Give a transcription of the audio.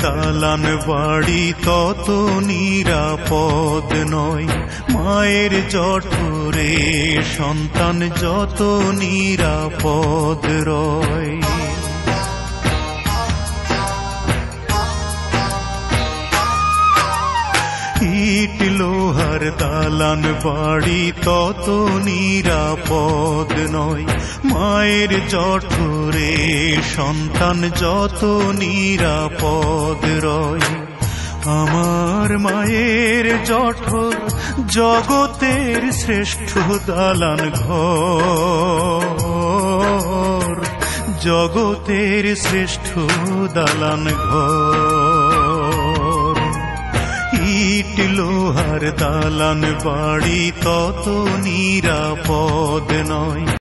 দালান বাড়ি তত নিরাপদ নয়, মায়ের জঠরে সন্তান যত নিরাপদ রয়। ইট লোহার দালান বাড়ি তত নিরাপদ নয়, মায়ের জঠরে সন্তান যত নিরাপদ রয়। আমার মায়ের জঠর জগতের শ্রেষ্ঠ দালান ঘর, জগতের শ্রেষ্ঠ দালান ঘর। ইট লোহার দালান বাড়ি তত নিরাপদ নয়।